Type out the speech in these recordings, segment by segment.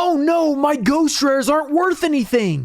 Oh no, my ghost rares aren't worth anything.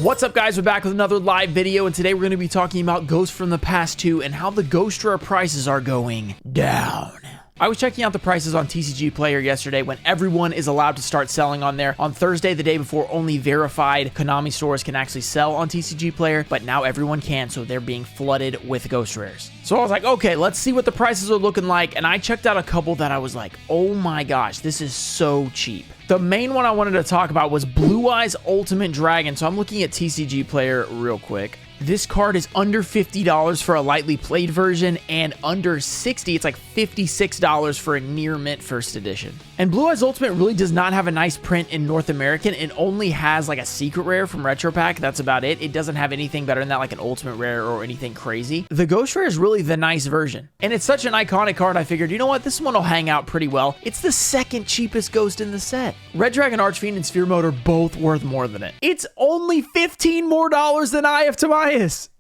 What's up, guys? We're back with another live video, and today we're going to be talking about Ghosts from the Past 2 and how the ghost rare prices are going down. I was checking out the prices on TCGPlayer yesterday when everyone is allowed to start selling on there. On Thursday, the day before, only verified Konami stores can actually sell on TCGPlayer, but now everyone can, so they're being flooded with ghost rares. So I was like, okay, let's see what the prices are looking like, and I checked out a couple that I was like, oh my gosh, this is so cheap. The main one I wanted to talk about was Blue Eyes Ultimate Dragon. So I'm looking at TCGPlayer real quick. This card is under $50 for a lightly played version and under $60. It's like $56 for a near mint first edition. And Blue Eyes Ultimate really does not have a nice print in North American. It only has like a secret rare from Retro Pack. That's about it. It doesn't have anything better than that, like an ultimate rare or anything crazy. The ghost rare is really the nice version. And it's such an iconic card, I figured, you know what? This one will hang out pretty well. It's the second cheapest ghost in the set. Red Dragon Archfiend and Sphere Mode are both worth more than it. It's only $15 more than Eye of Timaeus.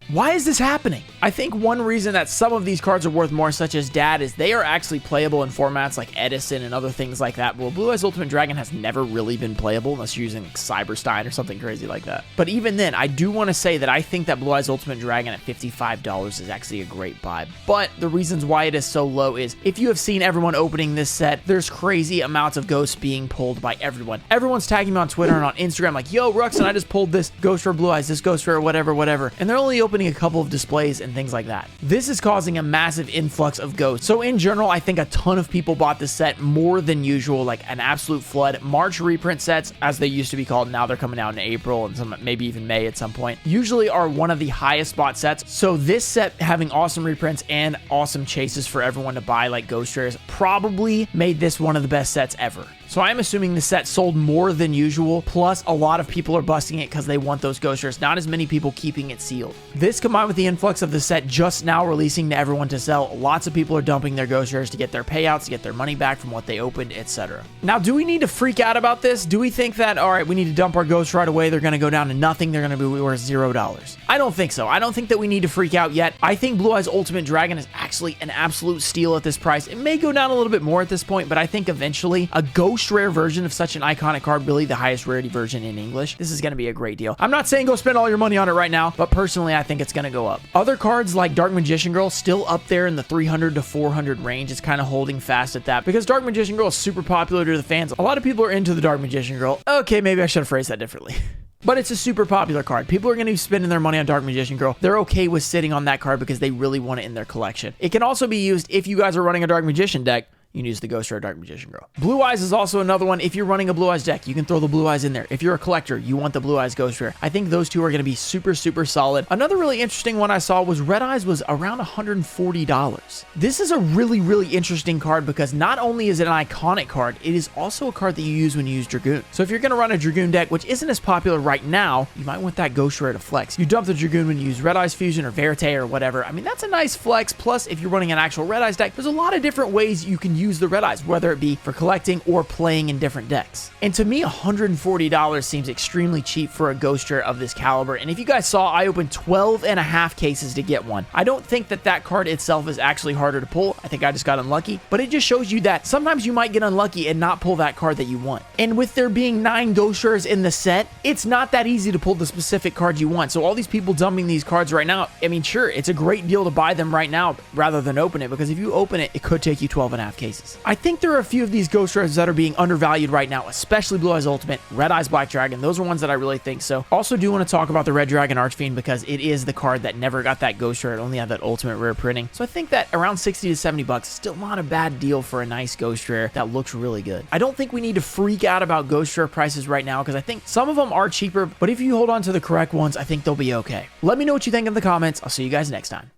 Why is this happening? I think one reason that some of these cards are worth more, such as Dad, is they are actually playable in formats like Edison and other things like that. Well, Blue Eyes Ultimate Dragon has never really been playable unless you're using Cyberstein or something crazy like that. But even then, I do want to say that I think that Blue Eyes Ultimate Dragon at $55 is actually a great buy. But the reasons why it is so low is, if you have seen everyone opening this set, there's crazy amounts of ghosts being pulled by everyone. Everyone's tagging me on Twitter and on Instagram like, yo, Ruxin, I just pulled this ghost for Blue Eyes, this ghost for whatever. And they're only opening a couple of displays and things like that. This is causing a massive influx of ghosts. So in general, I think a ton of people bought this set more than usual, like an absolute flood. March reprint sets, as they used to be called, now they're coming out in April and some maybe even May at some point, usually are one of the highest bought sets. So this set having awesome reprints and awesome chases for everyone to buy like ghost rares probably made this one of the best sets ever. So I'm assuming the set sold more than usual, plus a lot of people are busting it because they want those ghost rares, not as many people keeping it sealed. This combined with the influx of the set just now releasing to everyone to sell, lots of people are dumping their ghost rares to get their payouts, to get their money back from what they opened, etc. Now, do we need to freak out about this? Do we think that, all right, we need to dump our ghosts right away, they're going to go down to nothing, they're going to be worth $0? I don't think so. I don't think that we need to freak out yet. I think Blue Eyes Ultimate Dragon is actually an absolute steal at this price. It may go down a little bit more at this point, but I think eventually a ghost rare version of such an iconic card, really the highest rarity version in English, this is going to be a great deal. I'm not saying go spend all your money on it right now, but personally, I think it's going to go up. Other cards like Dark Magician Girl, still up there in the 300 to 400 range. It's kind of holding fast at that because Dark Magician Girl is super popular to the fans. A lot of people are into the Dark Magician Girl. Okay, maybe I should have phrased that differently. But it's a super popular card. People are going to be spending their money on Dark Magician Girl. They're okay with sitting on that card because they really want it in their collection. It can also be used if you guys are running a Dark Magician deck. You can use the Ghost Rare Dark Magician Girl. Blue Eyes is also another one. If you're running a Blue Eyes deck, you can throw the Blue Eyes in there. If you're a collector, you want the Blue Eyes Ghost Rare. I think those two are going to be super, super solid. Another really interesting one I saw was Red Eyes was around $140. This is a really, really interesting card because not only is it an iconic card, it is also a card that you use when you use Dragoon. So if you're going to run a Dragoon deck, which isn't as popular right now, you might want that Ghost Rare to flex. You dump the Dragoon when you use Red Eyes Fusion or Verite or whatever. I mean, that's a nice flex. Plus, if you're running an actual Red Eyes deck, there's a lot of different ways you can use the Red Eyes, whether it be for collecting or playing in different decks. And to me, $140 seems extremely cheap for a ghost rare of this caliber. And if you guys saw, I opened 12 and a half cases to get one. I don't think that that card itself is actually harder to pull. I think I just got unlucky, but it just shows you that sometimes you might get unlucky and not pull that card that you want. And with there being 9 ghost rares in the set, it's not that easy to pull the specific card you want. So all these people dumping these cards right now, I mean, sure, it's a great deal to buy them right now rather than open it, because if you open it, it could take you 12 and a half cases. I think there are a few of these ghost rares that are being undervalued right now, especially Blue Eyes Ultimate, Red Eyes Black Dragon. Those are ones that I really think so. Also do want to talk about the Red Dragon Archfiend because it is the card that never got that ghost rare. It only had that ultimate rare printing. So I think that around 60 to 70 bucks is still not a bad deal for a nice ghost rare that looks really good. I don't think we need to freak out about ghost rare prices right now because I think some of them are cheaper, but if you hold on to the correct ones, I think they'll be okay. Let me know what you think in the comments. I'll see you guys next time.